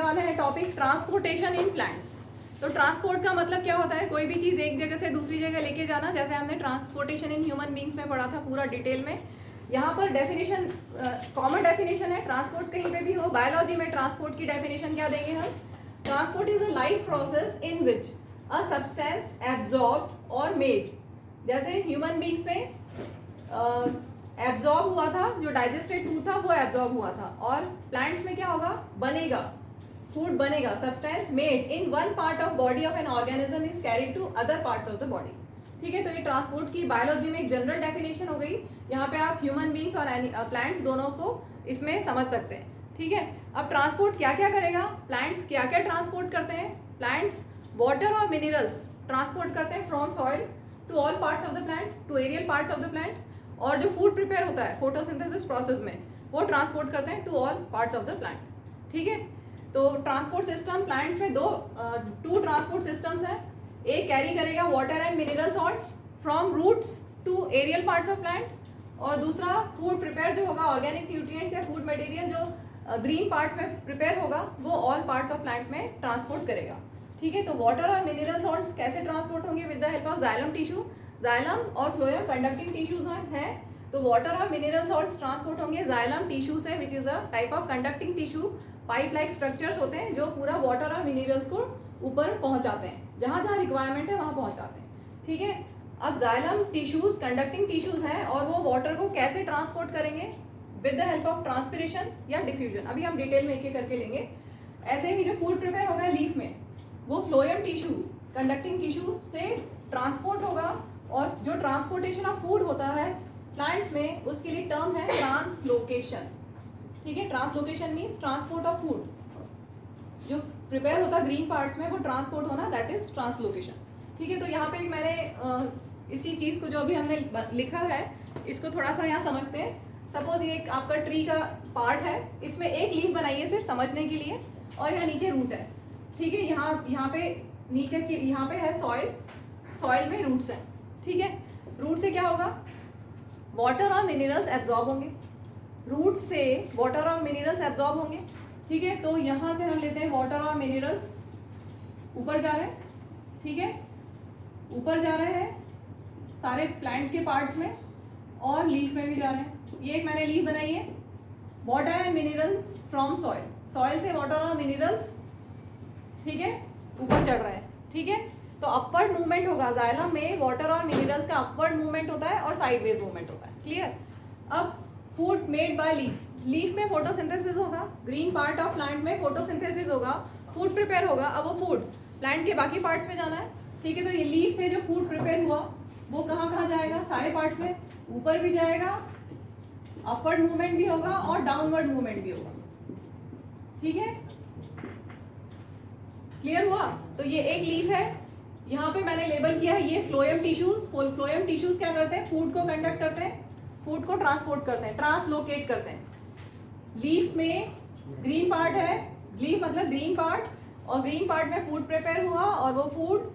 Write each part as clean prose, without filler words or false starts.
वाले हैं topic transportation in plants. तो ट्रांसपोर्ट का मतलब क्या होता है, कोई भी चीज़ एक जगह से दूसरी जगह लेके जाना, जैसे हमने ट्रांसपोर्टेशन इन ह्यूमन बींग्स में पढ़ा था पूरा डिटेल में। यहाँ पर डेफिनेशन कॉमन डेफिनेशन है, ट्रांसपोर्ट कहीं पे भी हो। बायोलॉजी में ट्रांसपोर्ट की डेफिनेशन क्या देंगे हम, transport is a life process in which a substance absorb और मेड, जैसे ह्यूमन बींग्स में एब्जॉर्ब हुआ था, जो डाइजेस्टेड फूड था वो एब्जॉर्ब हुआ था, और प्लांट्स में क्या होगा, बनेगा, फूड बनेगा, substance made in one part of body of an organism is carried to other parts of the body. ठीक है, तो ये ट्रांसपोर्ट की बायोलॉजी में एक जनरल डेफिनेशन हो गई। यहाँ पे आप ह्यूमन बींग्स और प्लांट्स दोनों को इसमें समझ सकते हैं। ठीक है, अब ट्रांसपोर्ट क्या क्या करेगा, प्लांट्स क्या क्या ट्रांसपोर्ट करते हैं, प्लांट्स वाटर और मिनरल्स ट्रांसपोर्ट करते हैं from soil to all parts of the plant, to aerial parts of the plant, और जो फूड प्रिपेयर होता है फोटोसिंथेसिस प्रोसेस में वो ट्रांसपोर्ट करते हैं to all parts of the plant. ठीक है, तो ट्रांसपोर्ट सिस्टम प्लांट्स में टू ट्रांसपोर्ट सिस्टम्स हैं। एक कैरी करेगा water and mineral salts from roots to aerial parts of plant, और दूसरा फूड प्रिपेयर जो होगा, ऑर्गेनिक न्यूट्रिएंट्स या फूड मटेरियल जो ग्रीन पार्ट्स में प्रिपेयर होगा वो ऑल पार्ट्स ऑफ प्लांट में ट्रांसपोर्ट करेगा। ठीक है, तो वाटर और मिनरल सॉल्ट्स कैसे ट्रांसपोर्ट होंगे, with the help of xylem tissue. Xylem और फ्लोएम कंडक्टिंग टिश्यूज हैं, तो वाटर और मिनरल सॉल्ट्स ट्रांसपोर्ट होंगे जाइलम टिश्यू से, which is a type of conducting tissue. Pipe like structures होते हैं जो पूरा वाटर और मिनरल्स को ऊपर पहुंचाते हैं, जहाँ जहाँ रिक्वायरमेंट है वहाँ पहुंचाते हैं। ठीक है, अब जाइलम टिश्यूज कंडक्टिंग टिश्यूज हैं, और वो वाटर को कैसे ट्रांसपोर्ट करेंगे, with the help of transpiration या डिफ्यूजन। अभी हम डिटेल में एक एक करके लेंगे। ऐसे ही जो फूड प्रिपेयर होगा लीफ में, वो फ्लोएम टिश्यू कंडक्टिंग टिश्यू से ट्रांसपोर्ट होगा, और जो ट्रांसपोर्टेशन ऑफ फूड होता है प्लांट्स में उसके लिए टर्म है ट्रांसलोकेशन। ठीक है, translocation means transport of food, जो प्रिपेयर होता है ग्रीन पार्ट्स में वो ट्रांसपोर्ट होना, दैट इज ट्रांसलोकेशन। ठीक है, तो यहाँ पे मैंने इसी चीज़ को जो अभी हमने लिखा है इसको थोड़ा सा यहाँ समझते हैं। सपोज ये एक आपका ट्री का पार्ट है, इसमें एक लीफ बनाइए सिर्फ समझने के लिए, और यहाँ नीचे रूट है। ठीक है, यहाँ पे नीचे की यहाँ पे है सॉइल, सॉइल में रूट्स हैं। ठीक है, रूट से क्या होगा, वाटर और मिनरल्स एब्जॉर्ब होंगे, रूट से वाटर और मिनरल्स एब्जॉर्ब होंगे। ठीक है, तो यहाँ से हम लेते हैं वाटर और मिनरल्स ऊपर जा रहे हैं। ठीक है, ऊपर जा रहे हैं सारे प्लांट के पार्ट्स में, और लीफ में भी जा रहे हैं। ये एक मैंने लीफ बनाई है, water and minerals from soil, soil से वाटर और मिनरल्स, ठीक है, ऊपर चढ़ रहा है। ठीक है, तो अपवर्ड मूवमेंट होगा, जाइलम में वाटर और मिनरल्स का अपवर्ड मूवमेंट होता है और साइडवेज मूवमेंट होता है। क्लियर। अब food made by leaf, leaf में फोटोसिंथेसिस होगा, ग्रीन पार्ट ऑफ प्लांट में फोटोसिंथेसिस होगा, फूड प्रिपेयर होगा। अब वो फूड प्लांट के बाकी पार्ट्स में जाना है। ठीक है, तो ये लीफ से जो फूड प्रिपेयर हुआ वो कहाँ कहाँ जाएगा, सारे पार्ट्स में, ऊपर भी जाएगा, अपवर्ड मूवमेंट भी होगा और डाउनवर्ड मूवमेंट भी होगा। ठीक है, क्लियर हुआ। तो ये एक लीफ है, यहाँ पे मैंने लेबल किया है ये फ्लोएम टिश्यूज। फ्लोएम टिश्यूज क्या करते हैं, फूड को कंडक्ट करते हैं, फूड को ट्रांसपोर्ट करते हैं, ट्रांसलोकेट करते हैं। लीफ में ग्रीन पार्ट है, लीफ मतलब ग्रीन पार्ट, और ग्रीन पार्ट में फूड प्रिपेयर हुआ और वो फूड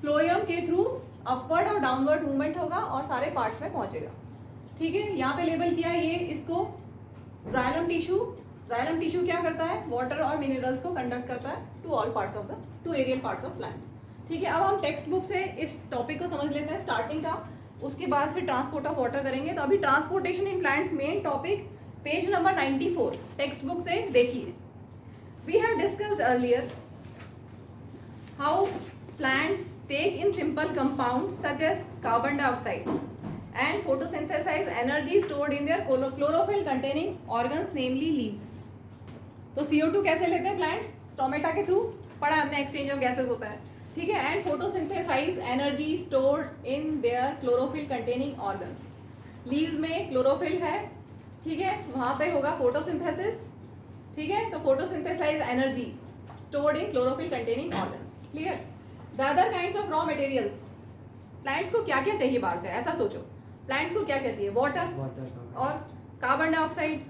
फ्लोएम के थ्रू अपवर्ड और डाउनवर्ड मूवमेंट होगा और सारे पार्ट्स में पहुंचेगा। ठीक है, यहाँ पे लेबल किया है ये इसको जाइलम टिश्यू। जाइलम टिश्यू क्या करता है, वाटर और मिनरल्स को कंडक्ट करता है to all parts of the to aerial parts of plant. ठीक है, अब हम टेक्स्ट बुक से इस टॉपिक को समझ लेते हैं स्टार्टिंग का, उसके बाद फिर ट्रांसपोर्ट ऑफ वाटर करेंगे। तो अभी transportation in plants main topic, page number 94 text book से देखिए। We have discussed earlier how plants take in simple compounds such as carbon dioxide and photosynthesize energy stored in their chlorophyll containing organs namely leaves। तो CO2 कैसे लेते हैं plants, stomata के through, पढ़ा हमने exchange of gases होता है। ठीक है, and photosynthesize energy stored in their chlorophyll containing organs. Leaves में क्लोरोफिल है, ठीक है, वहाँ पे होगा फोटोसिंथेसिस। ठीक है, तो photosynthesize energy stored in chlorophyll containing organs. Clear. The other kinds of raw materials, plants को क्या क्या चाहिए बाहर से, ऐसा सोचो, प्लांट्स को क्या क्या चाहिए, वाटर और कार्बन डाइऑक्साइड।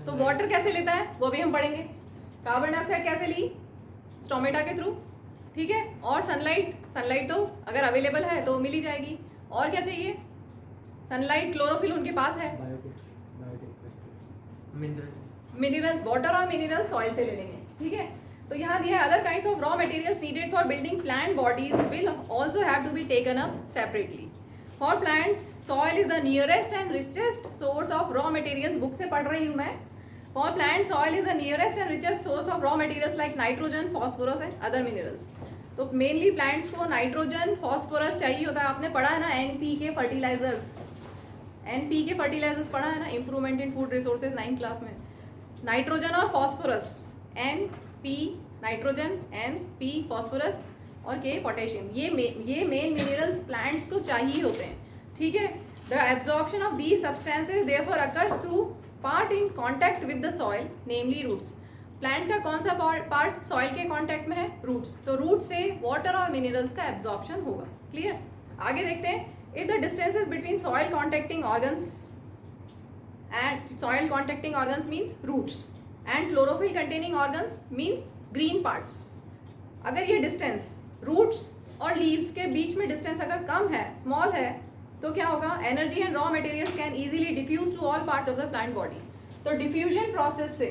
तो वाटर कैसे लेता है वो भी हम पढ़ेंगे, कार्बन डाइऑक्साइड कैसे ली, स्टोमेटा के थ्रू। ठीक है, और सनलाइट, सनलाइट तो अगर अवेलेबल है तो मिल ही जाएगी। और क्या चाहिए, सनलाइट, क्लोरोफिल उनके पास है, मिनरल्स, वाटर और मिनरल्स सॉइल से ले लेंगे। ठीक है, तो यहाँ दिया है other kinds of raw materials needed for building plant bodies will also have to be taken up separately. For plants soil is the nearest and richest source of raw materials. Book से पढ़ रही हूँ मैं. For plant soil is the nearest and richest source of raw materials like nitrogen, phosphorus and other minerals. तो mainly plants को nitrogen, phosphorus चाहिए होता है. आपने पढ़ा है ना NPK फर्टिलाइजर्स. NPK फर्टिलाइजर्स पढ़ा है ना, improvement in food resources 9th class में. नाइट्रोजन और phosphorus, NP nitrogen, NP phosphorus और K पोटेशियम. ये मेन मिनरल्स प्लांट्स को चाहिए होते हैं. ठीक है. The absorption of these substances therefore occurs through part in contact with the soil namely roots. Plant का कौन सा पार्ट सॉइल के कॉन्टैक्ट में है? रूट्स. तो रूट से वाटर और मिनरल्स का एब्जॉर्प्शन होगा. क्लियर. आगे देखते हैं. If the distances between soil contacting organs and soil contacting organs means roots and chlorophyll containing organs means green parts. अगर ये डिस्टेंस रूट्स और लीव्स के बीच में डिस्टेंस अगर कम है, स्मॉल है, तो क्या होगा? Energy and raw materials can easily diffuse to all parts of the plant body. तो डिफ्यूजन प्रोसेस से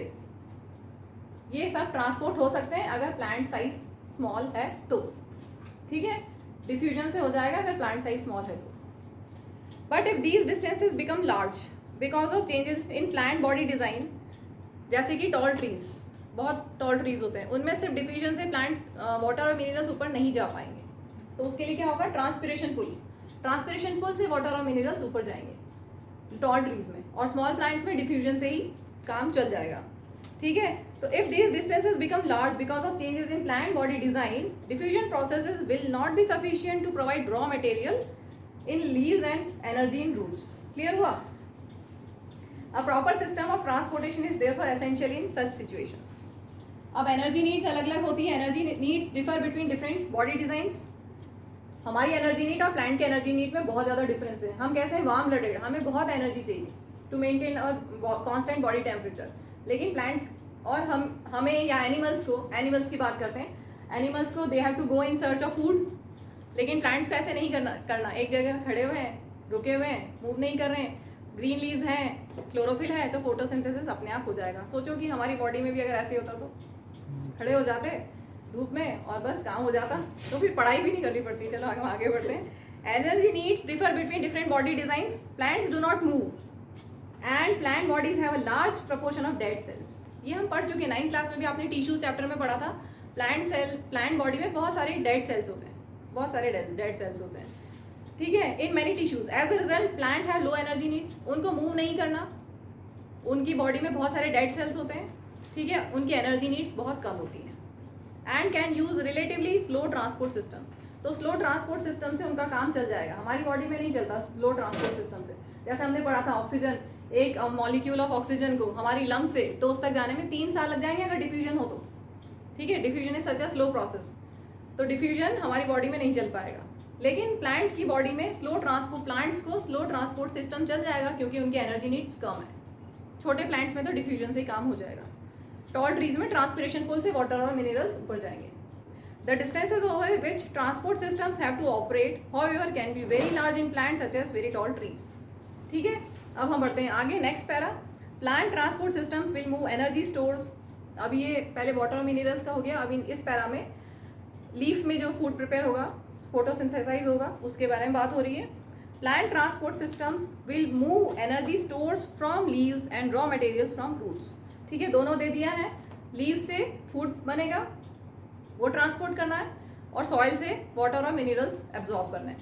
ये सब ट्रांसपोर्ट हो सकते हैं अगर प्लांट साइज स्मॉल है तो. ठीक है. डिफ्यूजन से हो जाएगा अगर प्लांट साइज स्मॉल है तो. But if these distances become large because of changes in plant body design, जैसे कि टॉल ट्रीज, बहुत टॉल ट्रीज होते हैं, उनमें सिर्फ डिफ्यूजन से प्लांट वाटर और मिनरल्स ऊपर नहीं जा पाएंगे. तो उसके लिए क्या होगा? Transpiration pull. ट्रांसपिरेशन पुल से वाटर और मिनरल्स ऊपर जाएंगे टॉल ट्रीज में, और स्मॉल प्लांट्स में डिफ्यूजन से ही काम चल जाएगा. ठीक है. तो if these distances become large because of changes in plant body design, diffusion processes will not be sufficient to provide raw material in leaves and energy in roots. Clear हुआ? A proper system of transportation is therefore essential in such situations. अब energy needs अलग अलग होती है. Energy needs differ between different body designs. हमारी energy need और plant के energy need में बहुत ज़्यादा डिफरेंस है. हम कैसे हैं? वार्म ब्लडेड, हमें बहुत एनर्जी चाहिए to maintain a constant body temperature. लेकिन प्लांट्स और हमें या एनिमल्स की बात करते हैं, एनिमल्स को they have to go in search of food. लेकिन प्लांट्स को ऐसे नहीं करना. एक जगह खड़े हुए हैं, रुके हुए हैं, मूव नहीं कर रहे हैं, ग्रीन लीव्स हैं, क्लोरोफिल है, तो फोटोसिंथेसिस अपने आप हो जाएगा. सोचो कि हमारी बॉडी में भी अगर ऐसे होता तो खड़े हो जाते धूप में और बस काम हो जाता, तो फिर पढ़ाई भी नहीं करनी पड़ती. चलो हम आगे बढ़ते हैं. Energy needs differ between different body designs. Plants do not move and plant bodies have a large proportion of dead sales. ये हम पढ़ चुके हैं 9th क्लास में भी. आपने टिश्यूज चैप्टर में पढ़ा था. प्लांट बॉडी में बहुत सारे डेड सेल्स होते हैं, बहुत सारे डेड सेल्स होते हैं. ठीक है. In many tissues as a result plant have low energy needs. उनको मूव नहीं करना, उनकी बॉडी में बहुत सारे डेड सेल्स होते हैं. ठीक है. उनकी एनर्जी नीड्स बहुत कम होती हैं. And can use relatively slow transport system. तो स्लो ट्रांसपोर्ट सिस्टम से उनका काम चल जाएगा. हमारी बॉडी में नहीं चलता स्लो ट्रांसपोर्ट सिस्टम से. जैसे हमने पढ़ा था ऑक्सीजन, एक मॉलिक्यूल ऑफ ऑक्सीजन को हमारी लंग्स से टोस तक जाने में 3 साल लग जाएंगे अगर डिफ्यूजन हो तो. ठीक है. Diffusion is such a slow process. तो डिफ्यूजन हमारी बॉडी में नहीं चल पाएगा. लेकिन प्लांट की बॉडी में प्लांट्स को स्लो ट्रांसपोर्ट सिस्टम चल जाएगा क्योंकि उनकी एनर्जी नीड्स कम है. छोटे प्लांट्स में तो डिफ्यूजन से ही काम हो जाएगा. टॉल ट्रीज में ट्रांसपिरेशन पुल से वाटर और मिनरल्स ऊपर जाएंगे. The distances over which transport systems have to operate however can be very large in plants such as very tall trees. ठीक है. अब हम बढ़ते हैं आगे. Next para. Plant transport systems will move energy stores. अब ये पहले वाटर और मिनरल्स का हो गया. अब इस पैरा में लीफ में जो फूड प्रिपेयर होगा, फोटोसिंथेसाइज होगा, उसके बारे में बात हो रही है. Plant transport systems will move energy stores from leaves and raw materials from roots. ठीक है. दोनों दे दिया है. लीव से फूड बनेगा, वो ट्रांसपोर्ट करना है, और सॉइल से वाटर और मिनरल्स एब्जॉर्ब करना है.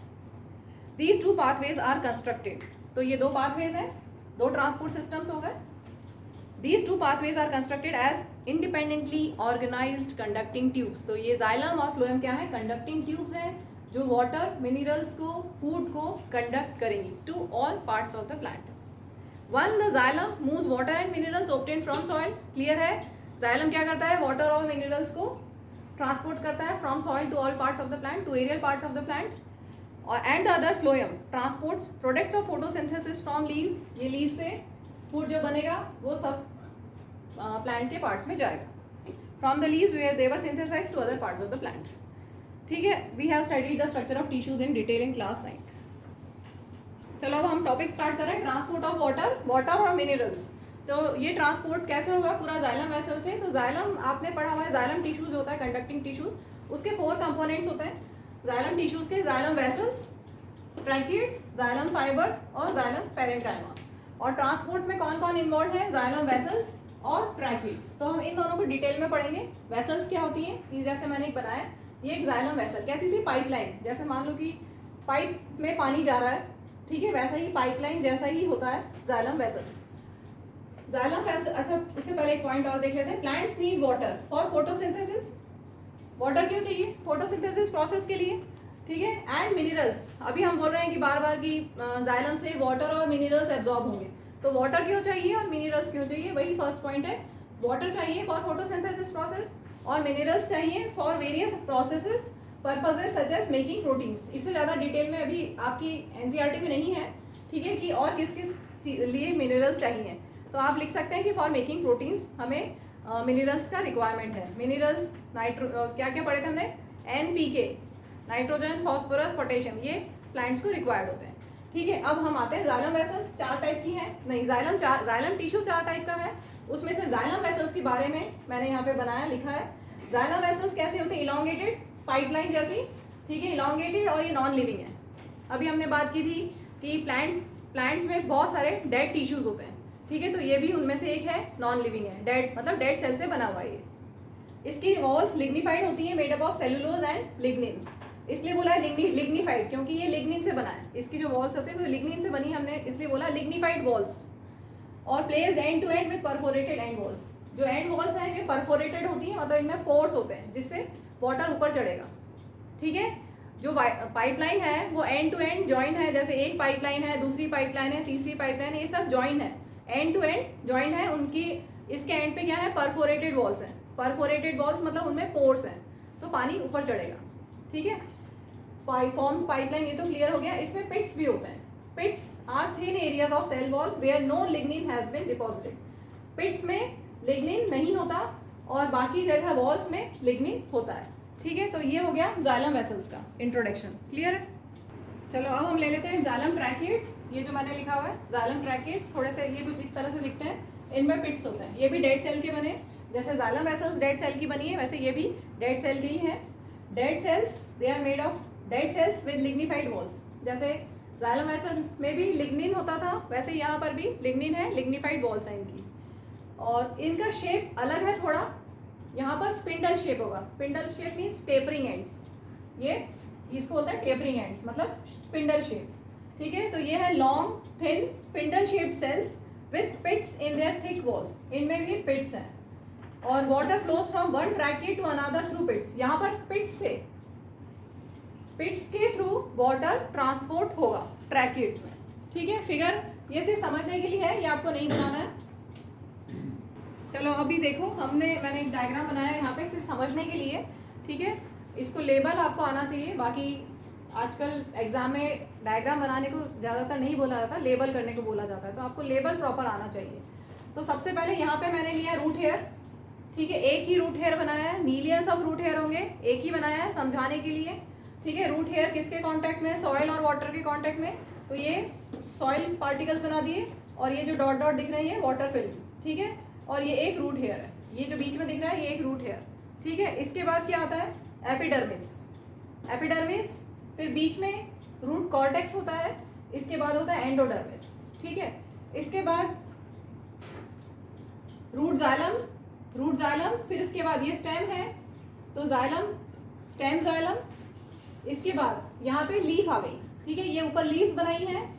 These two pathways are constructed. तो ये 2 पाथवेज हैं, 2 ट्रांसपोर्ट सिस्टम्स हो गए. These two pathways are constructed as independently organized conducting tubes. तो ये जाइलम और फ्लोएम क्या है? कंडक्टिंग ट्यूब्स हैं जो वाटर, मिनरल्स को, फूड को कंडक्ट करेंगी to all parts of the plant. One the xylem moves water and minerals obtained from soil. Clear है? जाइलम क्या करता है? वाटर और मिनरल्स को ट्रांसपोर्ट करता है from soil to all parts of the plant, to aerial parts of the plant. और and the other phloem transports products of photosynthesis from leaves. ये लीव से फूड जो बनेगा वो सब प्लांट के पार्ट्स में जाएगा. From the leaves where they were synthesised to other parts of the plant. ठीक है. We have studied the structure of tissues in detail in class 9th. चलो अब हम टॉपिक स्टार्ट करें. ट्रांसपोर्ट ऑफ वाटर और minerals. तो ये transport कैसे होगा पूरा जाइलम वेसल से? तो जाइलम आपने पढ़ा हुआ है, जाइलम टिश्यूज होता है, कंडक्टिंग टिश्यूज, उसके 4 कंपोनेंट्स होते हैं जाइलम टिश्यूज के, xylem vessels, tracheids, xylem fibres और जाइलम पेरेन्काइमा। और ट्रांसपोर्ट में कौन कौन इन्वॉल्व है? जाइलम वेसल्स और ट्रैकिड्स। तो हम इन दोनों को डिटेल में पढ़ेंगे। वेसल्स क्या होती हैं? ये जैसे मैंने एक बनाया, ये एक जाइलम वेसल कैसी थी? पाइपलाइन। जैसे मान लो कि पाइप में पानी जा रहा है, ठीक है, वैसा ही पाइपलाइन जैसा ही होता है जाइलम वेसल्स। जाइलम वेसल, अच्छा उससे पहले एक पॉइंट और देख लेते हैं। Plants need water for photosynthesis. Water क्यों चाहिए? फोटोसिंथेसिस प्रोसेस के लिए, ठीक है। एंड मिनरल्स, अभी हम बोल रहे हैं कि बार बार कि जाइलम से वाटर और मिनरल्स एब्जॉर्ब होंगे, तो वाटर क्यों चाहिए और मिनरल्स क्यों चाहिए? वही फर्स्ट पॉइंट है। वाटर चाहिए फॉर फोटोसिंथेसिस प्रोसेस और मिनरल्स चाहिए for various processes purposes such as making proteins. इससे ज़्यादा डिटेल में अभी आपकी एनसीईआरटी में नहीं है, ठीक है, कि और किस किस लिए मिनरल्स चाहिए। तो आप लिख सकते हैं कि फॉर मेकिंग प्रोटीन्स हमें मिनरल्स का रिक्वायरमेंट है। मिनरल्स क्या क्या पढ़े थे हमने? NPK, नाइट्रोजन, फॉस्फोरस, पोटेशियम, ये प्लांट्स को रिक्वायर्ड होते हैं, ठीक है। अब हम आते हैं जाइलम वेसल्स 4 टाइप की हैं, नहीं जाइलम टिश्यू 4 टाइप का है। उसमें से जाइलम वेसल्स के बारे में मैंने यहाँ पे बनाया, लिखा है। जाइलम वेसल्स कैसे होते हैं? इलॉन्गेटेड, पाइपलाइन जैसी, ठीक है, इलॉन्गेटेड, और ये नॉन लिविंग है। अभी हमने बात की थी कि प्लांट्स में बहुत सारे डेड टिश्यूज होते हैं, ठीक है, तो ये भी उनमें से एक है, नॉन लिविंग है, डेड मतलब डेड सेल से बना हुआ है ये। इसकी वॉल्स लिग्निफाइड होती है, made up of cellulose and lignin. इसलिए बोला है लिग्निफाइड क्योंकि ये लिग्निन से बना है। इसकी जो वॉल्स होती है वो लिग्निन से बनी, हमने इसलिए बोला लिग्निफाइड वॉल्स। और placed end to end with perforated end walls. जो एंड वॉल्स हैं ये परफोरेटेड होती है, मतलब इनमें पोर्स होते हैं जिससे वाटर ऊपर चढ़ेगा, ठीक है। जो पाइपलाइन है वो एंड टू एंड जॉइंट है, जैसे एक पाइपलाइन है, दूसरी पाइपलाइन है, तीसरी पाइपलाइन है, ये सब जॉइंट है, एंड टू एंड जॉइंट है। उनकी इसके एंड पे क्या है? परफोरेटेड वॉल्स हैं। परफोरेटेड वॉल्स मतलब उनमें पोर्स हैं, तो पानी ऊपर चढ़ेगा, ठीक है। फॉर्म्स पाइपलाइन, ये तो क्लियर हो गया। इसमें पिट्स भी होते हैं। Pits are thin areas of cell wall where no lignin has been deposited. Pits में लिग्निन नहीं होता और बाकी जगह वॉल्स में लिग्निन होता है, ठीक है। तो ये हो गया जाइलम वेसल्स का इंट्रोडक्शन, क्लियर है। चलो अब हम ले लेते हैं जाइलम ट्रैकिड्स। ये जो मैंने लिखा हुआ है जाइलम ट्रैकिड्स, थोड़े से ये कुछ इस तरह से दिखते हैं, इनमें पिट्स होते हैं। ये भी डेड सेल के बने, जैसे जाइलम वेसल्स डेड सेल की बनी है, वैसे ये भी डेड सेल के ही हैं। Dead cells, they are made of dead cells with lignified walls. जैसे जाइलम वेसल्स में भी लिग्निन होता था, वैसे यहाँ पर भी लिग्निन है, लिग्निफाइड वॉल्स हैं इनकी। और इनका शेप अलग है थोड़ा, यहाँ पर स्पिंडल शेप होगा। Spindle shape means tapering ends, ये इसको बोलते हैं टेपरिंग एंड्स, मतलब स्पिंडल शेप, ठीक है। तो ये है long thin spindle shaped cells with pits in their thick walls. इनमें भी पिट्स हैं। और water flows from one tracheid to another through pits. यहाँ पर पिट्स के थ्रू वाटर ट्रांसपोर्ट होगा ट्रैकिड्स में, ठीक है। फिगर ये सिर्फ समझने के लिए है, ये आपको नहीं बनाना है। चलो अभी देखो, मैंने एक डायग्राम बनाया है यहाँ पे सिर्फ समझने के लिए, ठीक है। इसको लेबल आपको आना चाहिए। बाकी आजकल एग्जाम में डायग्राम बनाने को ज़्यादातर नहीं बोला जाता, लेबल करने को बोला जाता है, तो आपको लेबल प्रॉपर आना चाहिए। तो सबसे पहले यहाँ पे मैंने लिया रूट हेयर, ठीक है। एक ही रूट हेयर बनाया है, मिलियंस ऑफ रूट हेयर होंगे, एक ही बनाया है समझाने के लिए, ठीक है। रूट हेयर किसके कांटेक्ट में? सॉइल और वाटर के कांटेक्ट में। तो ये सॉइल पार्टिकल्स बना दिए, और ये जो डॉट डॉट दिख रही है वाटर फिल्म, ठीक है। और ये एक रूट हेयर है, ये जो बीच में दिख रहा है ये एक रूट हेयर, ठीक है। इसके बाद क्या आता है? एपिडर्मिस, फिर बीच में रूट कॉर्टेक्स होता है, इसके बाद होता है एंडोडर्मिस, ठीक है। इसके बाद रूट जाइलम, फिर इसके बाद ये स्टेम है, तो जाइलम, स्टेम जाइलम। इसके बाद यहाँ पे लीफ आ गई, ठीक है। ये ऊपर लीव्स बनाई है,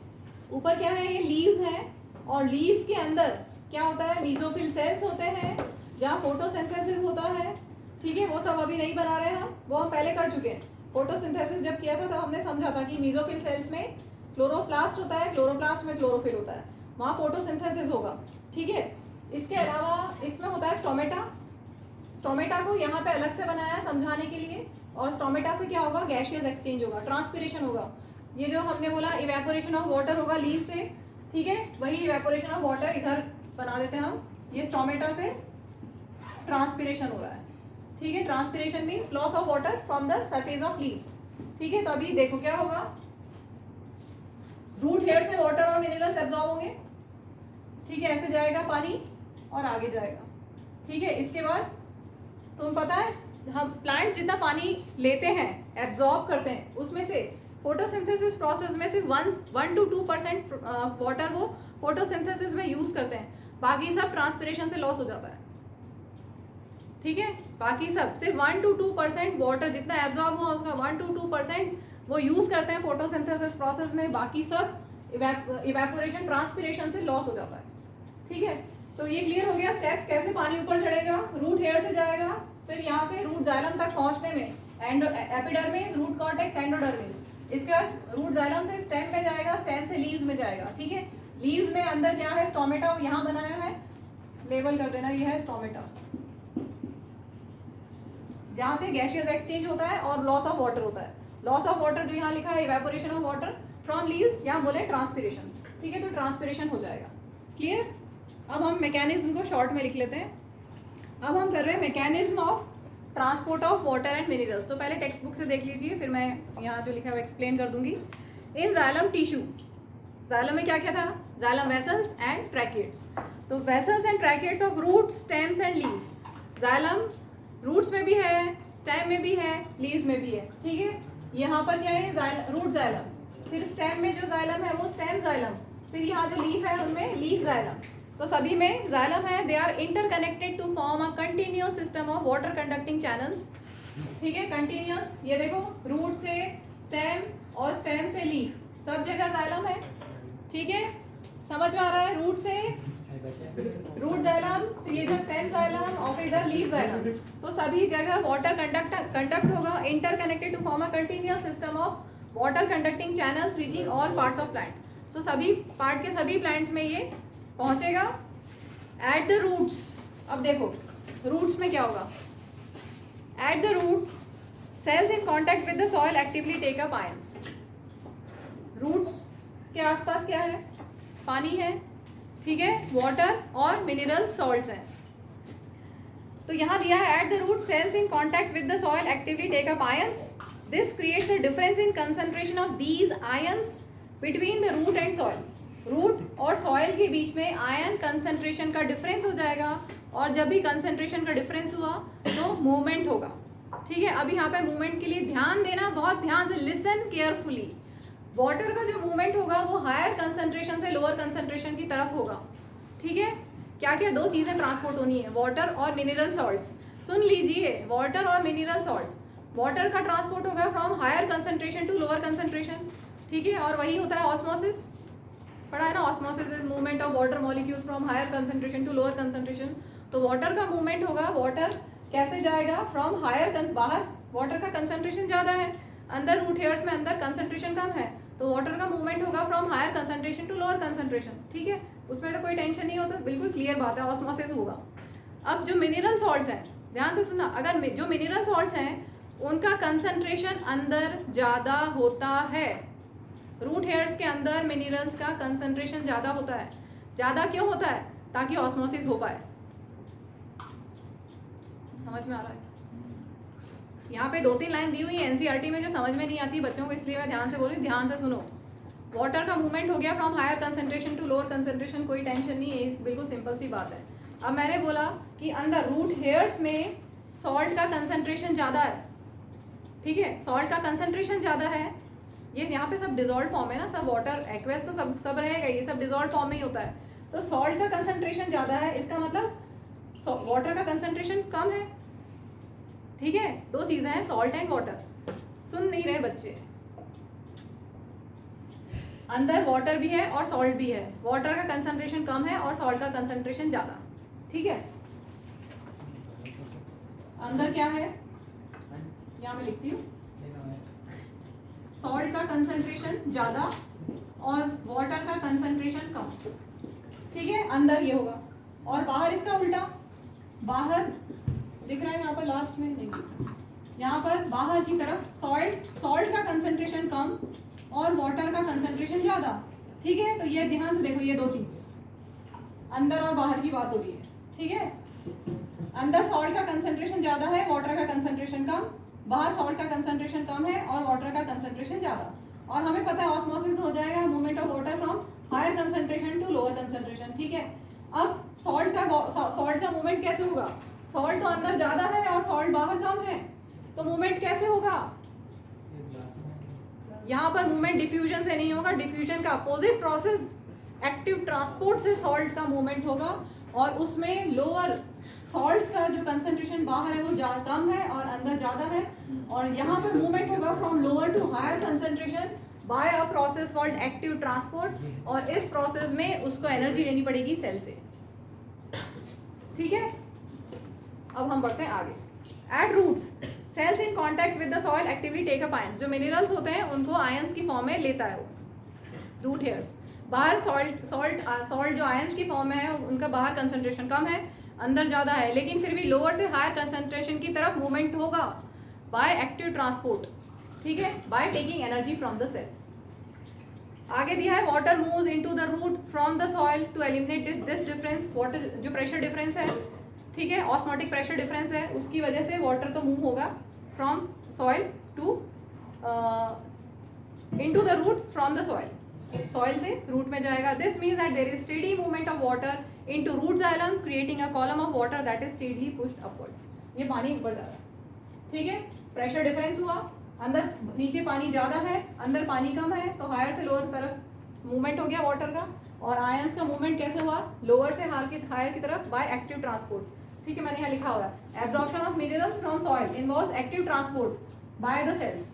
ऊपर क्या है? ये लीव्स है, और लीव्स के अंदर क्या होता है? मीजोफिल सेल्स होते हैं जहाँ फोटोसिंथेसिस होता है, ठीक है। वो सब अभी नहीं बना रहे हम, वो हम पहले कर चुके हैं। फोटोसिंथेसिस जब किया था तो हमने समझा था कि मीजोफिल सेल्स में क्लोरोप्लास्ट होता है, क्लोरोप्लास्ट में क्लोरोफिल होता है, वहाँ फोटोसिंथेसिस होगा, ठीक है। इसके अलावा इसमें होता है स्टोमेटा को यहाँ पे अलग से बनाया है समझाने के लिए। और स्टोमेटा से क्या होगा? गैशियस एक्सचेंज होगा, ट्रांसपिरेशन होगा। ये जो हमने बोला इवेपोरेशन ऑफ वाटर होगा लीव से, ठीक है, वही इवेपोरेशन ऑफ वाटर इधर बना देते हैं हम। ये स्टोमेटा से ट्रांसपिरेशन हो रहा है, ठीक है। Transpiration means loss of water from the surface of leaves, ठीक है। तो अभी देखो क्या होगा, रूट हेयर से वाटर और मिनरल्स एब्जॉर्ब होंगे, ठीक है, ऐसे जाएगा पानी और आगे जाएगा। ठीक है, इसके बाद तुम्हें पता है हम प्लांट जितना पानी लेते हैं, एब्जॉर्ब करते हैं, उसमें से फोटोसिंथेसिस प्रोसेस में सिर्फ 1 to 2% वाटर वो फोटोसिंथेसिस में यूज करते हैं, बाकी सब ट्रांसपिरेशन से लॉस हो जाता है। ठीक है, बाकी सब सिर्फ 1 to 2% वाटर जितना एब्जॉर्ब हुआ उसका 1 to 2% वो यूज करते हैं फोटोसिंथेसिस प्रोसेस में, बाकी सब इवेपोरेशन ट्रांसपिरेशन से लॉस हो जाता है। ठीक है, तो ये क्लियर हो गया स्टेप्स, कैसे पानी ऊपर चढ़ेगा, रूट हेयर से जाएगा, फिर यहाँ से रूट जाइलम तक पहुँचने में एपिडर्मिस, रूट कॉर्टेक्स, एंडोडर्मिस, इसके बाद रूट जाइलम से स्टेम में जाएगा, स्टेम से लीव्स में जाएगा। ठीक है, लीव्स में अंदर क्या है, स्टोमेटा, वो यहाँ बनाया है, लेबल कर देना, ये है स्टोमेटा, जहाँ से गैसियस एक्सचेंज होता है और लॉस ऑफ वाटर होता है। लॉस ऑफ वाटर जो यहाँ लिखा है evaporation of water from leaves, यहाँ बोले ट्रांसपिरेशन। ठीक है, तो ट्रांसपिरेशन हो जाएगा। क्लियर? अब हम मैकेनिज्म को शॉर्ट में लिख लेते हैं। अब हम कर रहे हैं mechanism of transport of water and minerals. तो पहले टेक्स्ट बुक से देख लीजिए, फिर मैं यहाँ जो लिखा है वो एक्सप्लेन कर दूंगी। इन जाइलम टिश्यू, जाइलम में क्या क्या था, जाइलम वेसल्स एंड ट्रैकिएट्स। तो vessels and tracheids of roots, stems and leaves. Xylem roots में भी है, स्टेम में भी है, लीव्स में भी है। ठीक है, यहाँ पर क्या है, रूट जाइलम, फिर स्टेम में जो जाइलम है वो स्टेम जाइलम, फिर यहाँ जो लीफ है उनमें लीफ जाइलम। तो सभी में जाइलम है, they are interconnected to form a continuous system of water conducting channels. ठीक है, कंटिन्यूअस, ये देखो रूट से स्टेम और स्टेम से लीफ, सब जगह जाइलम है। ठीक है, समझ में आ रहा है, रूट से रूट जाइलम, फिर ये इधर स्टेम जाइलम और फिर इधर लीफ जाइलम, तो सभी जगह वाटर कंडक्ट होगा, interconnected to form a continuous system of water conducting channels reaching all parts of plant. तो सभी पार्ट के सभी प्लांट्स में ये पहुंचेगा। एट द रूट्स, अब देखो रूट्स में क्या होगा, at the roots cells in contact with the soil actively take up ions. Roots के आसपास क्या है, पानी है। ठीक है, वाटर और मिनरल सॉल्ट्स हैं। तो यहाँ दिया है at the root cells in contact with the soil actively take up ions, this creates a difference in concentration of these ions between the root and soil. Root और soil के बीच में ion concentration का difference हो जाएगा, और जब भी कंसंट्रेशन का डिफरेंस हुआ तो मूवमेंट होगा। ठीक है, अब यहाँ पे मूवमेंट के लिए ध्यान देना, बहुत ध्यान से, लिसन केयरफुली। वाटर का जो मूवमेंट होगा वो हायर कंसंट्रेशन से लोअर कंसंट्रेशन की तरफ होगा। ठीक है, क्या क्या दो चीज़ें ट्रांसपोर्ट होनी है, वाटर और मिनरल सॉल्ट्स। सुन लीजिए, वाटर और मिनरल सॉल्ट्स, वाटर का ट्रांसपोर्ट होगा from higher concentration to lower concentration. ठीक है, और वही होता है ऑस्मोसिस, पढ़ा है ना, osmosis is movement of water molecules from higher concentration to lower concentration. तो वाटर का मूवमेंट होगा, वाटर कैसे जाएगा, फ्रॉम हायर, बाहर वाटर का कंसंट्रेशन ज़्यादा है, अंदर रूट हेयर्स में अंदर कंसंट्रेशन कम है, तो वाटर का मूवमेंट होगा from higher concentration to lower concentration. ठीक है, उसमें तो कोई टेंशन नहीं होता, बिल्कुल क्लियर बात है, ऑस्मोसिस होगा। अब जो मिनरल सॉल्ट्स हैं, ध्यान से सुनना, अगर जो मिनरल सॉल्ट्स हैं उनका कंसंट्रेशन अंदर ज़्यादा होता है, रूट हेयर्स के अंदर मिनरल्स का कंसंट्रेशन ज़्यादा होता है। ज़्यादा क्यों होता है, ताकि ऑस्मोसिस हो पाए। समझ में आ रहा है? यहाँ पे 2-3 लाइन दी हुई है एनसीईआरटी में जो समझ में नहीं आती बच्चों को, इसलिए मैं ध्यान से बोल रही हूँ, ध्यान से सुनो। वाटर का मूवमेंट हो गया from higher concentration to lower concentration, कोई टेंशन नहीं है, बिल्कुल सिंपल सी बात है। अब मैंने बोला कि अंदर रूट हेयर्स में सॉल्ट का कंसंट्रेशन ज़्यादा है। ठीक है, सॉल्ट का कंसंट्रेशन ज़्यादा है, ये यहाँ पे सब डिजॉल्व फॉर्म है ना, सब वाटर एक्वेस तो सब रहेगा, ये सब डिजॉल्व फॉर्म में ही होता है। तो सॉल्ट का कंसंट्रेशन ज़्यादा है, इसका मतलब वाटर का कंसंट्रेशन कम है। ठीक है, दो चीज़ें हैं, सॉल्ट एंड वाटर। सुन नहीं रहे बच्चे, अंदर वाटर भी है और सॉल्ट भी है, वाटर का कंसंट्रेशन कम है और सॉल्ट का कंसंट्रेशन ज़्यादा। ठीक है, अंदर क्या है, यहाँ मैं लिखती हूँ, सॉल्ट का कंसंट्रेशन ज़्यादा और वाटर का कंसंट्रेशन कम। ठीक है, अंदर ये होगा, और बाहर इसका उल्टा, बाहर दिख रहा है यहाँ पर लास्ट में, नहीं यहाँ पर बाहर की तरफ सॉल्ट का कंसंट्रेशन कम और वाटर का कंसंट्रेशन ज़्यादा। ठीक है, तो ये ध्यान से देखो, ये दो चीज़ अंदर और बाहर की बात हो रही है। ठीक है, अंदर सॉल्ट का कंसंट्रेशन ज़्यादा है, वाटर का कंसंट्रेशन कम, बाहर सॉल्ट का कंसंट्रेशन कम है और वाटर का कंसंट्रेशन ज़्यादा। और हमें पता है ऑस्मोसिस हो जाएगा, movement of water from higher concentration to lower concentration, ठीक है। अब सॉल्ट का मूवमेंट कैसे होगा? सॉल्ट तो अंदर ज़्यादा है और सॉल्ट बाहर कम है, तो मूवमेंट कैसे होगा? यहाँ पर मूवमेंट डिफ्यूजन से नहीं होगा, डिफ्यूजन का अपोजिट प्रोसेस एक्टिव ट्रांसपोर्ट से सॉल्ट का मूवमेंट होगा, और उसमें लोअर सॉल्ट्स का जो कंसंट्रेशन बाहर है वो कम है और अंदर ज़्यादा है, और यहाँ पर मूवमेंट होगा from lower to higher concentration by a process called active transport, और इस प्रोसेस में उसको एनर्जी लेनी पड़ेगी सेल से, ठीक है। अब हम बढ़ते हैं आगे। At roots cells in contact with the soil actively take up ions, जो मिनरल्स होते हैं उनको आयंस की फॉर्म में लेता है वो रूट हेयर्स। बाहर सॉल्ट जो आयंस की फॉर्म में है उनका बाहर कंसंट्रेशन कम है, अंदर ज़्यादा है, लेकिन फिर भी लोअर से हायर कंसंट्रेशन की तरफ मूवमेंट होगा बाय एक्टिव ट्रांसपोर्ट, ठीक है, by taking energy from the cell. आगे दिया है water moves into the root from the soil to eliminate this difference. वाटर जो प्रेशर डिफरेंस है, ठीक है, ऑस्मोटिक प्रेशर डिफरेंस है, उसकी वजह से वाटर तो मूव होगा from soil to into the root from the soil, soil से रूट में जाएगा। This means that there is steady movement of water into root xylem creating a column of water that is steadily pushed upwards. ये पानी ऊपर जा रहा है, ठीक है, प्रेशर डिफरेंस हुआ, अंदर नीचे पानी ज़्यादा है, अंदर पानी कम है, तो हायर से लोअर तरफ मूवमेंट हो गया वाटर का। और आयंस का मूवमेंट कैसे हुआ? लोअर से हायर की तरफ बाय एक्टिव ट्रांसपोर्ट, ठीक है, मैंने यहाँ लिखा हुआ है absorption of minerals from soil involves active transport by the cells,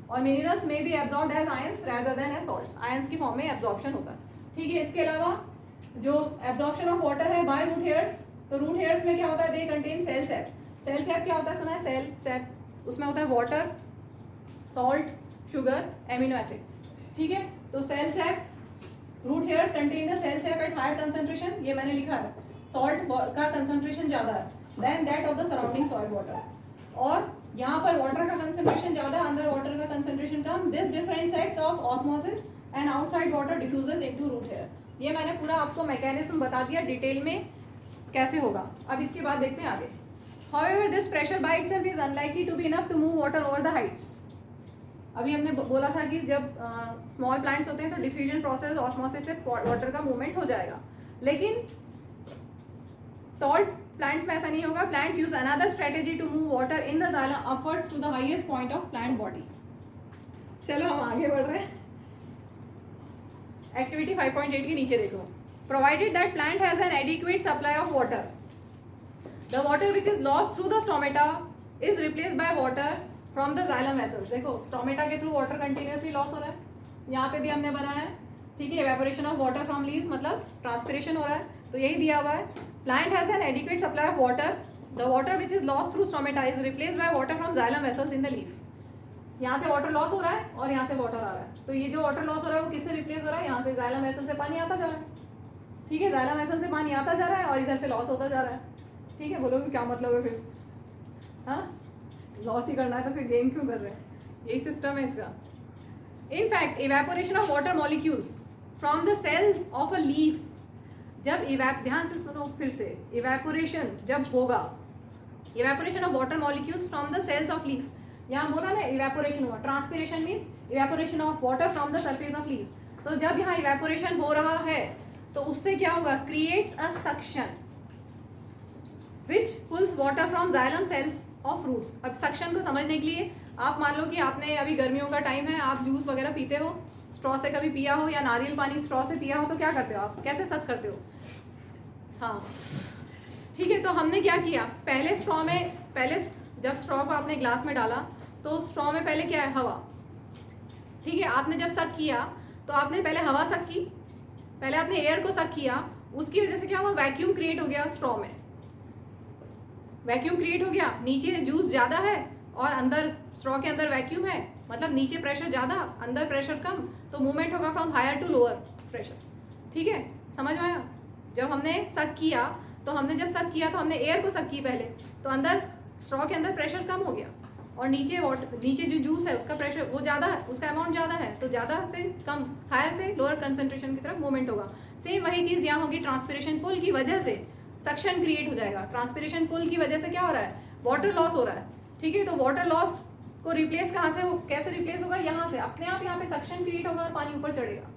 और मिनरल्स में भी absorbed as ions rather than as salts, ions की फॉर्म में एब्जॉर्प्शन होता है, ठीक है। इसके अलावा जो एब्जॉर्प्शन ऑफ वाटर है बाय रूट हेयर्स, तो रूट हेयर्स में क्या होता है? They contain cell sap. Cell sap क्या होता है? सुना है सेल सैप, उसमें होता है water, salt, sugar, amino acids, ठीक है। तो cell sap, root hairs contain the cell sap at higher concentration, ये मैंने लिखा है, सॉल्ट का कंसंट्रेशन ज़्यादा है than that of the surrounding soil water, और यहाँ पर वाटर का कंसंट्रेशन ज़्यादा, अंदर वाटर का कंसंट्रेशन कम। This different sets of osmosis and outside water diffuses into root hair. ये मैंने पूरा आपको मैकेनिज्म बता दिया डिटेल में कैसे होगा। अब इसके बाद देखते हैं आगे। However, this pressure by itself is unlikely to be enough to move water over the heights. अभी हमने बोला था कि जब स्मॉल प्लांट्स होते हैं तो डिफ्यूजन प्रोसेस ऑस्मोसिस से वाटर का मूवमेंट हो जाएगा, लेकिन टॉल प्लांट्स में ऐसा नहीं होगा। Plants use another strategy to move water in the xylem upwards to the highest point of plant body. चलो हम आगे बढ़ रहे हैं। एक्टिविटी 5.8 के नीचे देखो, provided that plant has an adequate supply of water, the water which is lost through the stomata is replaced by water from the xylem vessels। देखो स्टोमेटा के थ्रू वाटर कंटिन्यूसली लॉस हो रहा है, यहाँ पे भी हमने बनाया है, ठीक है। Evaporation of water from leaves मतलब ट्रांसपिरेशन हो रहा है, तो यही दिया हुआ है। Plant has an adequate supply of water, the water which is lost through stomata is replaced by water from xylem vessels in the leaf. यहाँ से वाटर लॉस हो रहा है और यहाँ से वाटर आ रहा है, तो ये जो वाटर लॉस हो रहा है वो किससे रिप्लेस हो रहा है? यहाँ से xylem vessel से पानी आता जा रहा है, ठीक है, xylem vessel से पानी आता जा रहा है और इधर से लॉस होता जा रहा है, ठीक है। बोलोगे क्या मतलब है फिर? हाँ, लॉस ही करना है तो फिर गेम क्यों कर रहे हैं? यही सिस्टम है इसका। In fact evaporation of water molecules from the cell of a leaf, जब ध्यान से सुनो फिर से, इवेपोरेशन जब होगा, evaporation of water molecules from the cells of leaf, यहाँ बोला ना इवेपोरेशन हुआ, transpiration means evaporation of water from the surface of leaves. तो जब यहाँ इवेपोरेशन हो रहा है तो उससे क्या होगा? Creates a suction which pulls water from xylem cells of roots. अब सक्शन को समझने के लिए आप मान लो कि आपने अभी गर्मियों का टाइम है, आप जूस वगैरह पीते हो, स्ट्रॉ से कभी पिया हो या नारियल पानी स्ट्रॉ से पिया हो, तो क्या करते हो आप? कैसे सक करते हो? हाँ, ठीक है। तो हमने क्या किया, पहले जब स्ट्रॉ को आपने ग्लास में डाला तो स्ट्रॉ में पहले क्या है? हवा, ठीक है। आपने जब सक किया तो आपने पहले हवा सक की, पहले आपने एयर को सक किया, उसकी वजह से क्या हुआ? वैक्यूम क्रिएट हो गया स्ट्रॉ में, वैक्यूम क्रिएट हो गया, नीचे जूस ज़्यादा है और अंदर स्ट्रॉ के अंदर वैक्यूम है, मतलब नीचे प्रेशर ज़्यादा अंदर प्रेशर कम, तो मूवमेंट होगा from higher to lower pressure, ठीक है। समझ में आया? जब हमने सक किया तो हमने एयर को सक की पहले, तो अंदर स्ट्रॉ के अंदर प्रेशर कम हो गया और नीचे जो जूस है उसका प्रेशर वो ज़्यादा है, उसका अमाउंट ज़्यादा है, तो ज़्यादा से कम, हायर से लोअर कंसंट्रेशन की तरफ मूवमेंट होगा। सेम वही चीज़ यहाँ होगी, ट्रांसपिरेशन पुल की वजह से सक्शन क्रिएट हो जाएगा। ट्रांसपिरेशन पुल की वजह से क्या हो रहा है? वाटर लॉस हो रहा है, ठीक है। तो वाटर लॉस को रिप्लेस कहाँ से, वो कैसे रिप्लेस होगा? यहाँ से अपने आप यहाँ पे सक्शन क्रिएट होगा और पानी ऊपर चढ़ेगा,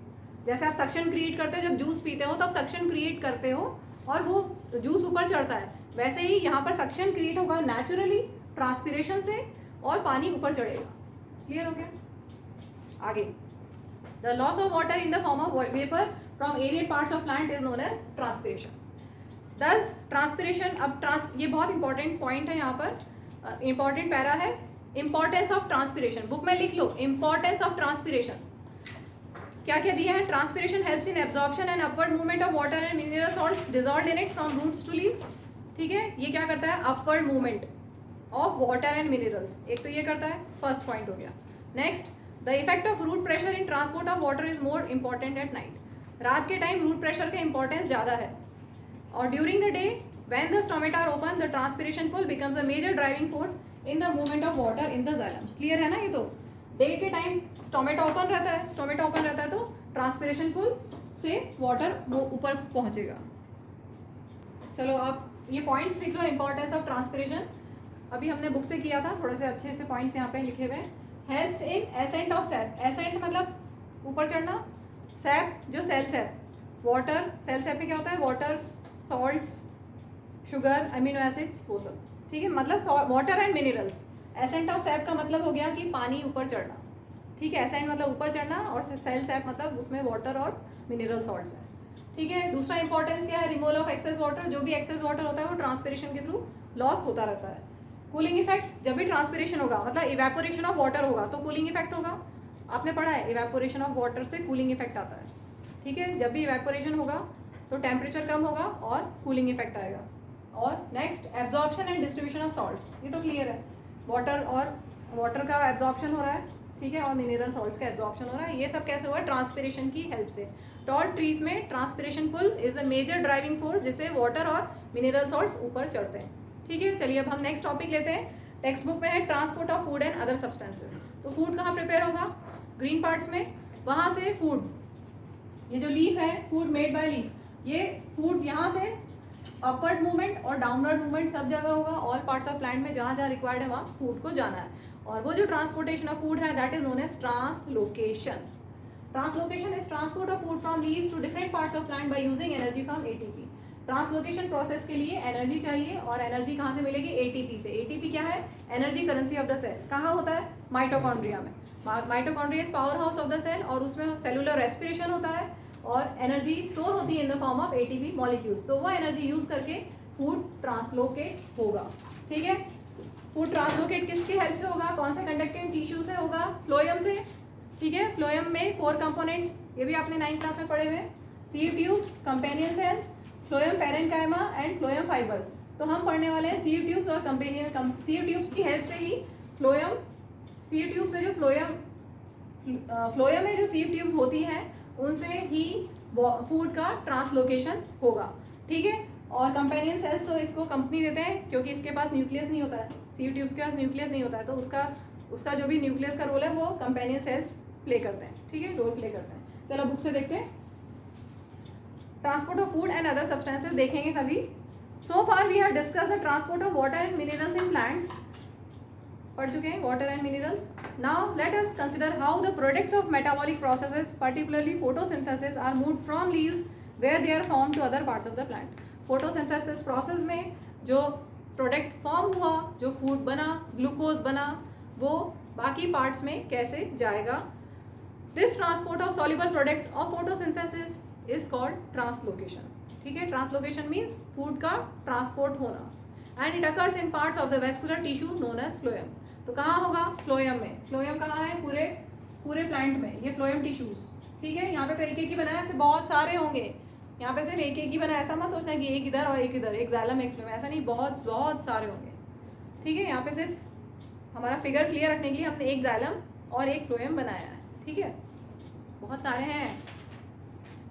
जैसे आप सक्शन क्रिएट करते हो, जब जूस पीते हो तब सक्शन क्रिएट करते हो और वो जूस ऊपर चढ़ता है, वैसे ही यहाँ पर सक्शन क्रिएट होगा नेचुरली ट्रांसपिरेशन से और पानी ऊपर चढ़ेगा। क्लियर हो गया? आगे, the loss of water in the form of vapour from aerial parts of plant is known as transpiration. Thus transpiration, अब ये बहुत इंपॉर्टेंट पॉइंट है, यहाँ पर इंपॉर्टेंट पैरा है, इंपॉर्टेंस ऑफ ट्रांसपिरेशन। बुक में लिख लो इंपॉर्टेंस ऑफ ट्रांसपिरेशन। क्या क्या दिया है? Transpiration helps in absorption and upward movement of water and mineral salts dissolved in it from roots to leaves. ठीक है, ये क्या करता है? Upward movement of water and minerals, एक तो ये करता है, फर्स्ट पॉइंट हो गया। Next, the effect of root pressure in transport of water is more important at night. रात के टाइम रूट प्रेशर का इंपॉर्टेंस ज़्यादा है, और during the day when the stomata are open the transpiration pull becomes a major driving force in the movement of water in the xylem। Clear है ना? ये तो डे के टाइम स्टोमेटा ओपन रहता है, स्टोमेटा ओपन रहता है तो ट्रांसपिरेशन पुल से वाटर वो ऊपर पहुंचेगा। चलो आप ये पॉइंट्स लिख लो, इंपॉर्टेंस ऑफ ट्रांसपिरेशन अभी हमने बुक से किया था, थोड़े से अच्छे से पॉइंट्स यहाँ पे लिखे हुए हैं। Helps in ascent of sap, ascent मतलब ऊपर चढ़ना, सैप जो cell sap, water cell sap में क्या होता है? Water, salts, sugar, amino acids, वो सब। ठीक है, मतलब water and minerals. Ascent of sap का मतलब हो गया कि पानी ऊपर चढ़ना। ठीक है, एसेंट मतलब ऊपर चढ़ना और सेल सैप मतलब उसमें वाटर और मिनरल सॉल्ट्स है। ठीक है, दूसरा इंपॉर्टेंस क्या है? रिमूवल ऑफ एक्सेस वाटर, जो भी एक्सेस वाटर होता है वो ट्रांसपिरेशन के थ्रू लॉस होता रहता है। कूलिंग इफेक्ट, जब भी ट्रांसपिरेशन होगा मतलब इवेपोरेशन ऑफ वाटर होगा तो कूलिंग इफेक्ट होगा। आपने पढ़ा है इवेपोरेशन ऑफ वाटर से कूलिंग इफेक्ट आता है। ठीक है, जब भी इवेपोरेशन होगा तो टेम्परेचर कम होगा और कूलिंग इफेक्ट आएगा। और next, absorption and distribution of salts, ये तो क्लियर है, वाटर का एब्जॉर्प्शन हो रहा है। ठीक है, और मिनरल सॉल्ट्स का एब्जॉर्प्शन हो रहा है। ये सब कैसे हुआ? ट्रांसपिरेशन की हेल्प से। टॉल ट्रीज में transpiration pull is a major driving force, जिससे वाटर और मिनरल सॉल्ट्स ऊपर चढ़ते हैं। ठीक है, चलिए अब हम नेक्स्ट टॉपिक लेते हैं। टेक्स्ट बुक में है transport of food and other substances. तो फूड कहाँ प्रिपेयर होगा? ग्रीन पार्ट्स में, वहाँ से फूड, ये जो लीफ है, फूड मेड बाय लीफ, ये फूड यहाँ से अपवर्ड मूवमेंट और डाउनवर्ड मूवमेंट सब जगह होगा। ऑल पार्ट्स ऑफ प्लांट में जहाँ जहाँ रिक्वायर्ड है वहाँ फूड को जाना है। और वो जो ट्रांसपोर्टेशन ऑफ फूड है that is known as translocation. Translocation is transport of food from leaves to different parts of plant by using energy from ATP. Translocation process के लिए एनर्जी चाहिए, और एनर्जी कहाँ से मिलेगी? एटीपी से। एटीपी क्या है? Energy currency of the cell. कहाँ होता है? माइटोकॉन्ड्रिया में। Mitochondria is power house of the cell, और उसमें सेलुलर रेस्पिरेशन होता है और एनर्जी स्टोर होती है in the form of ATP molecules. तो वो एनर्जी यूज करके फूड ट्रांसलोकेट होगा। ठीक है, फूड ट्रांसलोकेट किसकी हेल्प से होगा? कौन से कंडक्टिंग टिश्यू से होगा? फ्लोएम से। ठीक है, फ्लोएम में 4 कंपोनेंट्स, ये भी आपने 9th क्लास में पढ़े हुए, seed tubes, companion cells, phloem parenchyma and phloem fibres. तो हम पढ़ने वाले हैं सीड ट्यूब्स और कंपेनियन। सीड ट्यूब्स की हेल्प से ही फ्लोएम, सीड ट्यूब्स में जो फ्लोएम में जो सीड ट्यूब्स होती हैं उनसे ही फूड का ट्रांसलोकेशन होगा। ठीक है, और कंपेनियन सेल्स तो इसको कंपनी देते हैं क्योंकि इसके पास न्यूक्लियस नहीं होता है, सीड ट्यूब्स के पास न्यूक्लियस नहीं होता है, तो उसका जो भी न्यूक्लियस का रोल है वो कंपेनियन सेल्स प्ले करते हैं। ठीक है, रोल प्ले करते हैं। चलो बुक से देखते हैं। Transport of food and other substances देखेंगे सभी। So far we have discuss the transport of water and minerals in plants, पढ़ चुके हैं water and minerals. Now let us consider how the products of metabolic processes particularly photosynthesis are moved from leaves where they are form to other parts of the plant. Photosynthesis process में जो product form हुआ, जो food बना, glucose बना, वो बाकी parts में कैसे जाएगा। This transport of soluble products of photosynthesis is called translocation. ठीक है, ट्रांसलोकेशन मीन्स फूड का ट्रांसपोर्ट होना and it occurs in parts of the vascular tissue known as phloem. तो कहाँ होगा? फ्लोएम में। फ्लोएम कहाँ है? पूरे प्लांट में, ये फ्लोएम टिश्यूज। ठीक है, यहाँ पे तो एक एक ही बनाया, ऐसे बहुत सारे होंगे, यहाँ पे सिर्फ एक एक ही बनाया। ऐसा मत सोचना कि एक इधर और एक इधर, एक जाइलम एक फ्लोएम, ऐसा नहीं, बहुत सारे होंगे। ठीक है, यहाँ पे सिर्फ हमारा फिगर क्लियर रखने के लिए हमने एक जाइलम और एक फ्लोएम बनाया है। ठीक है, बहुत सारे हैं।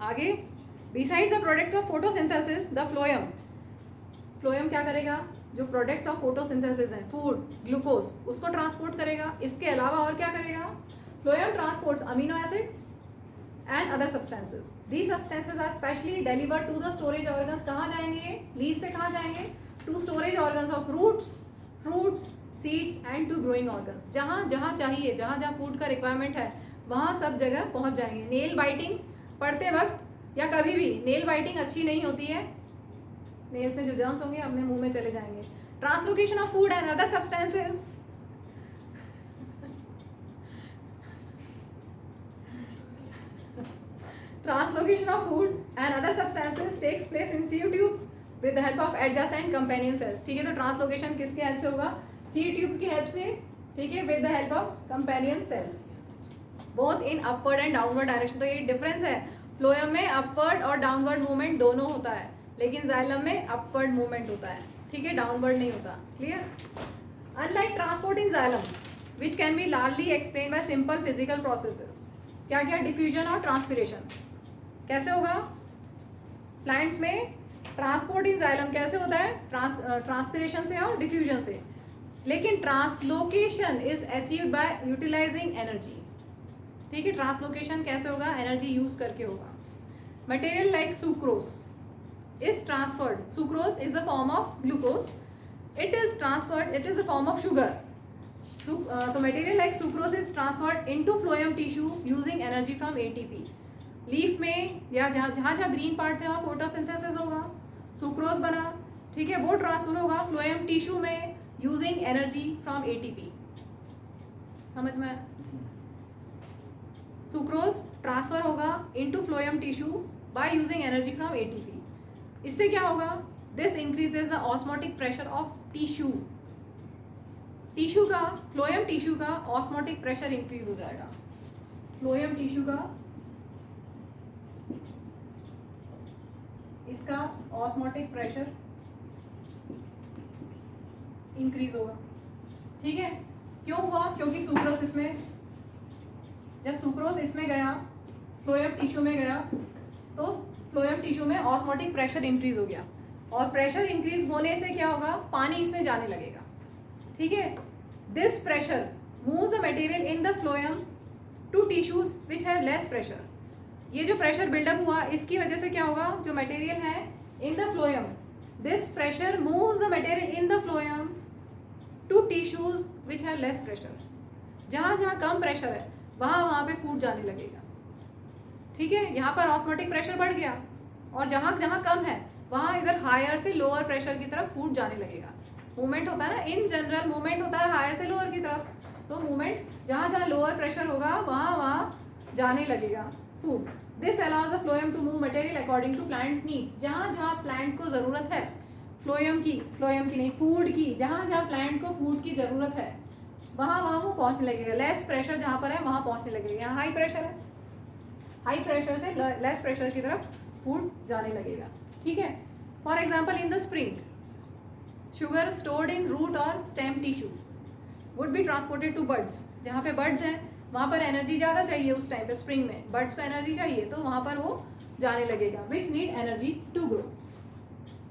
आगे, besides the product of photosynthesis the phloem, phloem क्या करेगा? जो प्रोडक्ट्स ऑफ फोटोसिंथेसिस हैं, फूड, ग्लूकोज, उसको ट्रांसपोर्ट करेगा। इसके अलावा और क्या करेगा? Phloem transports amino acids and other substances. These substances are specially delivered to the storage organs. कहाँ जाएंगे ये? लीव से कहाँ जाएंगे? To storage organs of roots, fruits, seeds and to growing organs. जहाँ जहाँ चाहिए, जहाँ जहाँ फूड का रिक्वायरमेंट है वहाँ सब जगह पहुँच जाएंगे। नेल बाइटिंग पढ़ते वक्त या कभी भी नेल बाइटिंग अच्छी नहीं होती है, नेल्स में जो जर्म्स होंगे अपने मुंह में चले जाएंगे. Translocation of food and other substances. Translocation of food and other substances takes place in CO tubes with the help of adjacent companion cells. ठीक है, तो ट्रांसलोकेशन किसके हेल्प से होगा? CO tubes की हेल्प से. ठीक है, with the help of companion cells, both in upward and downward direction. तो ये डिफरेंस है, फ्लोएम में अपवर्ड और डाउनवर्ड मूवमेंट दोनों होता है, लेकिन जाइलम में अपवर्ड मूवमेंट होता है. ठीक है, डाउनवर्ड नहीं होता. Clear? Unlike transport in xylem which can be largely explain by simple physical processes. क्या क्या? डिफ्यूजन और ट्रांसपिरेशन. कैसे होगा? प्लांट्स में ट्रांसपोर्ट इन जाइलम कैसे होता है? ट्रांसपिरेशन से और डिफ्यूजन से. लेकिन translocation is achieved by utilising energy. ठीक है, ट्रांसलोकेशन कैसे होगा? एनर्जी यूज करके होगा. Material like sucrose is transferred. Sucrose is a form of glucose. It is transferred, it is a form of sugar. तो material like sucrose is transferred into phloem tissue using energy from ATP. Leaf में या जहाँ जहाँ green parts है वहाँ photosynthesis होगा, sucrose बना. ठीक है, वो ट्रांसफर होगा फ्लोएम टिश्यू में यूजिंग एनर्जी फ्रॉम एटीपी. समझ में? सुक्रोज ट्रांसफर होगा into phloem tissue bye using energy from ATP. इससे क्या होगा? This increases the osmotic pressure of tissue. Tissue का, फ्लोएम टिश्यू का ऑस्मोटिक प्रेशर इंक्रीज हो जाएगा. फ्लोएम टिश्यू का, इसका ऑस्मोटिक प्रेशर इंक्रीज होगा. ठीक है, क्यों हुआ? क्योंकि सुक्रोज इसमें, जब सुक्रोज इसमें गया, फ्लोएम टिश्यू में गया, तो फ्लोएम टिश्यू में ऑस्मोटिक प्रेशर इंक्रीज हो गया. और प्रेशर इंक्रीज होने से क्या होगा? पानी इसमें जाने लगेगा. ठीक है, this pressure moves the material in the phloem to tissues which have less pressure. ये जो प्रेशर बिल्डअप हुआ, इसकी वजह से क्या होगा? जो मटेरियल है in the phloem, this pressure moves the material in the phloem to tissues which have less pressure. जहाँ जहाँ कम प्रेशर है वहाँ पे फूड जाने लगेगा. ठीक है, यहाँ पर ऑस्मोटिक प्रेशर बढ़ गया, और जहाँ जहाँ कम है वहाँ इधर हायर से लोअर प्रेशर की तरफ फूड जाने लगेगा. मूवमेंट होता है ना, इन जनरल मूवमेंट होता है हायर से लोअर की तरफ. तो मूवमेंट जहाँ जहाँ लोअर प्रेशर होगा वहाँ जाने लगेगा food. This allows the phloem to move material according to plant needs. जहाँ जहाँ प्लांट को ज़रूरत है फ्लोएम की नहीं, फूड की, जहाँ जहाँ प्लांट को फूड की ज़रूरत है वहाँ वो पहुँचने लगेगा. लेस प्रेशर जहाँ पर है वहाँ पहुँचने लगेगा. यहाँ हाई प्रेशर है, हाई प्रेशर से लेस प्रेशर की तरफ फूड जाने लगेगा. ठीक है, for example in the spring, sugar stored in root और stem tissue would be transported to birds. जहाँ पे बर्ड्स हैं वहाँ पर एनर्जी ज़्यादा चाहिए उस टाइम पे, स्प्रिंग में बर्ड्स को एनर्जी चाहिए, तो वहाँ पर वो जाने लगेगा, which need energy to grow.